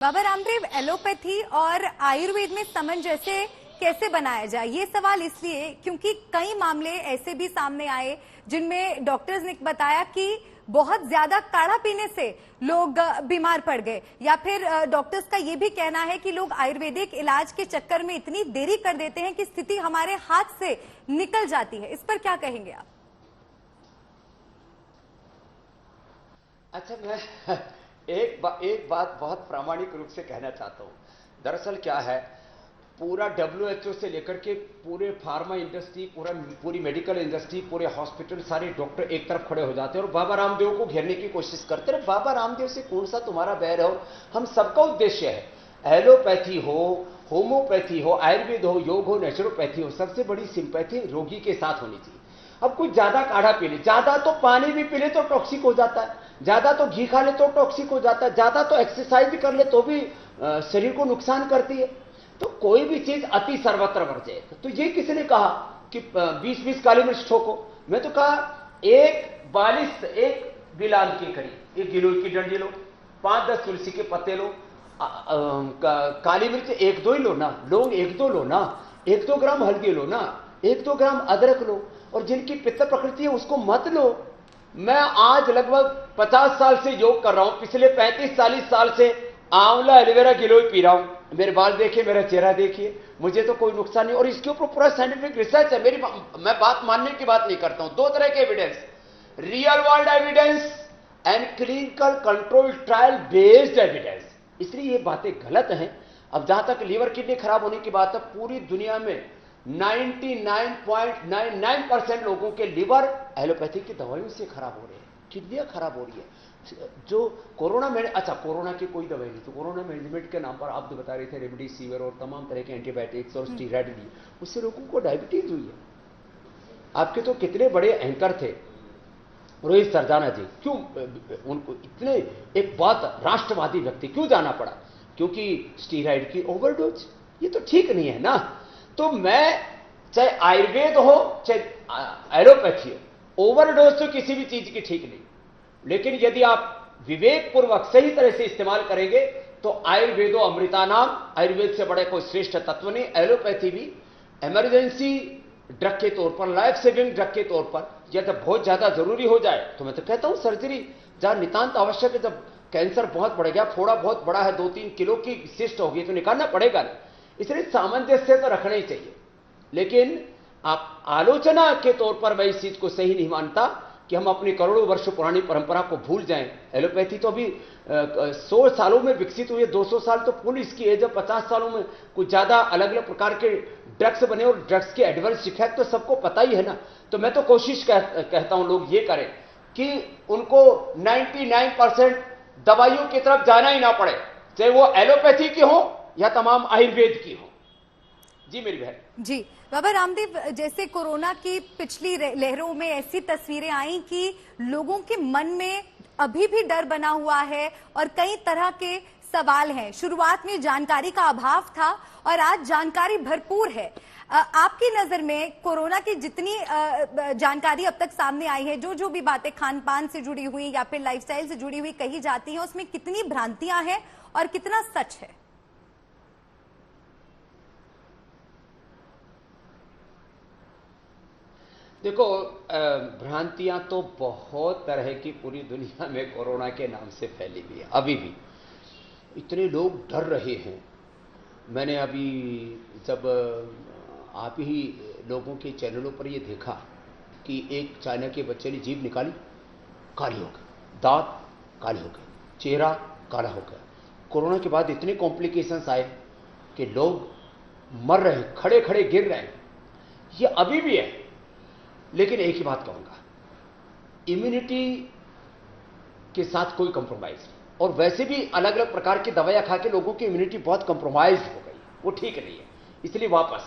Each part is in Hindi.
बाबा रामदेव, एलोपैथी और आयुर्वेद में सामंजस्य कैसे बनाया जाए, ये सवाल इसलिए क्योंकि कई मामले ऐसे भी सामने आए जिनमें डॉक्टर्स ने बताया कि बहुत ज्यादा काढ़ा पीने से लोग बीमार पड़ गए, या फिर डॉक्टर्स का ये भी कहना है कि लोग आयुर्वेदिक इलाज के चक्कर में इतनी देरी कर देते हैं कि स्थिति हमारे हाथ से निकल जाती है। इस पर क्या कहेंगे आप? अच्छा, मैं एक बात बहुत प्रामाणिक रूप से कहना चाहता हूं। दरअसल क्या है, पूरा WHO से लेकर के पूरे फार्मा इंडस्ट्री, पूरी मेडिकल इंडस्ट्री, पूरे हॉस्पिटल, सारे डॉक्टर एक तरफ खड़े हो जाते हैं और बाबा रामदेव को घेरने की कोशिश करते हैं। बाबा रामदेव से कौन सा तुम्हारा बैर हो? हम सबका उद्देश्य है, एलोपैथी हो, होम्योपैथी हो, आयुर्वेद हो, योग हो, नेचुरोपैथी हो, सबसे बड़ी सिंपैथी रोगी के साथ होनी चाहिए। अब कुछ ज्यादा काढ़ा पी ले, ज्यादा तो पानी भी पी ले तो टॉक्सिक हो जाता है, ज्यादा तो घी खा ले तो टॉक्सिक हो जाता है, ज्यादा तो एक्सरसाइज भी कर ले तो भी शरीर को नुकसान करती है। तो कोई भी चीज अति सर्वत्र वर्जय। तो ये किसने कहा कि 20-20 काली मिर्च ठोको? मैं तो कहा एक गिलान की करी, एक गिलोय की डंडी लो, 5-10 तुलसी के पत्ते लो, काली मिर्च 1-2 ही लो ना, लौंग 1-2 लो ना, 1-2 ग्राम हल्दी लो ना, 1-2 ग्राम अदरक लो, और जिनकी पित्त प्रकृति है उसको मत लो। मैं आज लगभग 50 साल से योग कर रहा हूं, पिछले 35-40 साल से आंवला, एलोवेरा, गिलोय पी रहा हूं। मेरे बाल देखिए, मेरा चेहरा देखिए, मुझे तो कोई नुकसान नहीं। और इसके ऊपर पूरा साइंटिफिक रिसर्च है। मैं बात मानने की बात नहीं करता हूं। 2 तरह के evidence, real world evidence and clinical control trial based evidence. इसलिए ये बातें गलत हैं। अब जहां तक लीवर किडनी खराब होने की बात है, पूरी दुनिया में 99.99% लोगों के लिवर एलोपैथी की दवाइयों से खराब हो रहे हैं, किडनियां खराब हो रही है। जो कोरोना में, अच्छा कोरोना की कोई दवाई नहीं, तो कोरोना मैनेजमेंट के नाम पर आप जो बता रहे थे रेमडेसिविर और तमाम तरह के एंटीबायोटिक्स और स्टीरॉयड लिए, उससे लोगों को डायबिटीज हुई है। आपके तो कितने बड़े एंकर थे रोहित सरदाना जी, क्यों उनको इतने, एक बहुत राष्ट्रवादी व्यक्ति, क्यों जाना पड़ा? क्योंकि स्टीरॉयड की ओवरडोज। ये तो ठीक नहीं है ना। तो मैं, चाहे आयुर्वेद हो चाहे एलोपैथी हो, ओवरडोज तो किसी भी चीज की ठीक नहीं। लेकिन यदि आप विवेक पूर्वक सही तरह से इस्तेमाल करेंगे तो आयुर्वेदो अमृता नाम, आयुर्वेद से बड़े कोई श्रेष्ठ तत्व नहीं। एलोपैथी भी इमरजेंसी ड्रग के तौर पर, लाइफ सेविंग ड्रग के तौर पर, या जब बहुत ज्यादा जरूरी हो जाए तो मैं तो कहता हूं सर्जरी जहां नितांत आवश्यक है। जब कैंसर बहुत बढ़ गया, फोड़ा बहुत बड़ा है, 2-3 किलो की सिस्ट होगी तो निकालना पड़ेगा ना। इसलिए सामंजस्य तो रखना ही चाहिए। लेकिन आप आलोचना के तौर पर मैं इस चीज को सही नहीं मानता कि हम अपनी करोड़ों वर्ष पुरानी परंपरा को भूल जाएं। एलोपैथी तो अभी 100 सालों में विकसित हुई है, 200 साल तो कुल इसकी एज है। 50 सालों में कुछ ज्यादा अलग अलग प्रकार के ड्रग्स बने, और ड्रग्स के एडवांस इफेक्ट तो सबको पता ही है ना। तो मैं तो कोशिश कहता हूं लोग ये करें कि उनको 99% दवाइयों की तरफ जाना ही ना पड़े, चाहे वो एलोपैथी की हो या तमाम आयुर्वेद की हो। जी मेरी बहन। जी बाबा रामदेव, जैसे कोरोना की पिछली लहरों में ऐसी तस्वीरें आई कि लोगों के मन में अभी भी डर बना हुआ है और कई तरह के सवाल हैं। शुरुआत में जानकारी का अभाव था और आज जानकारी भरपूर है। आपकी नजर में कोरोना की जितनी जानकारी अब तक सामने आई है, जो भी बातें खान पान से जुड़ी हुई या फिर लाइफस्टाइल से जुड़ी हुई कही जाती हैं, उसमें कितनी भ्रांतियां हैं और कितना सच है? देखो, भ्रांतियां तो बहुत तरह की पूरी दुनिया में कोरोना के नाम से फैली हुई है। अभी भी इतने लोग डर रहे हैं। मैंने अभी जब आप ही लोगों के चैनलों पर यह देखा कि एक चाइना के बच्चे ने जीभ निकाली, काली हो गई, दांत काले हो गए, चेहरा काला हो गया। कोरोना के बाद इतने कॉम्प्लिकेशंस आए कि लोग मर रहे हैं, खड़े खड़े गिर रहे हैं। ये अभी भी है। लेकिन एक ही बात कहूंगा, इम्यूनिटी के साथ कोई कंप्रोमाइज नहीं। और वैसे भी अलग अलग प्रकार की दवाइयां खा के लोगों की इम्यूनिटी बहुत कंप्रोमाइज हो गई, वो ठीक नहीं है। इसलिए वापस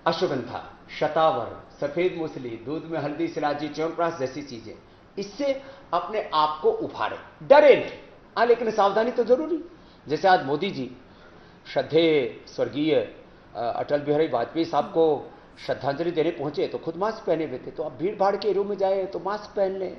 अश्वगंधा, शतावर, सफेद मूसली, दूध में हल्दी, सिलाजी, च्यवनप्राश जैसी चीजें, इससे अपने आप को उभारे, डरे नहीं। हाँ, लेकिन सावधानी तो जरूरी। जैसे आज मोदी जी श्रद्धेय स्वर्गीय अटल बिहारी वाजपेयी साहब को श्रद्धांजलि देने पहुंचे तो खुद मास्क पहने हुए थे। तो अब भीड़ भाड़ के एरियो में जाए तो मास्क पहन लें,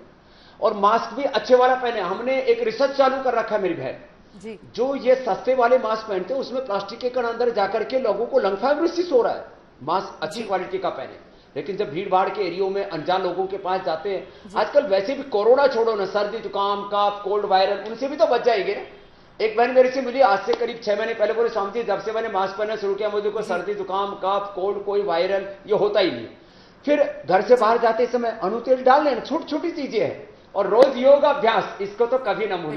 और मास्क भी अच्छे वाला पहने। हमने एक रिसर्च चालू कर रखा है मेरी बहन, जी। जो ये सस्ते वाले मास्क पहनते हैं उसमें प्लास्टिक के कण अंदर जाकर के लोगों को लंग फाइब्रोसिस हो रहा है। मास्क अच्छी क्वालिटी का पहने, लेकिन जब भीड़ भाड़ के एरियो में अनजान लोगों के पास जाते हैं, आजकल वैसे भी कोरोना छोड़ो ना, सर्दी जुकाम कफ कोल्ड वायरल, उनसे भी तो बच जाएंगे ना। एक बहन मेरे से मिली आज से करीब 6 महीने पहले, बोले स्वामी जी जब से मैंने मास्क पहनना शुरू किया मुझे कोई सर्दी जुकाम कफ कोल्ड कोई वायरल ये होता ही नहीं। फिर घर से बाहर जाते समय अणु तेल डाल लेना, छोटी छोटी चीजें हैं, और रोज योग अभ्यास, इसको तो कभी ना भूलें।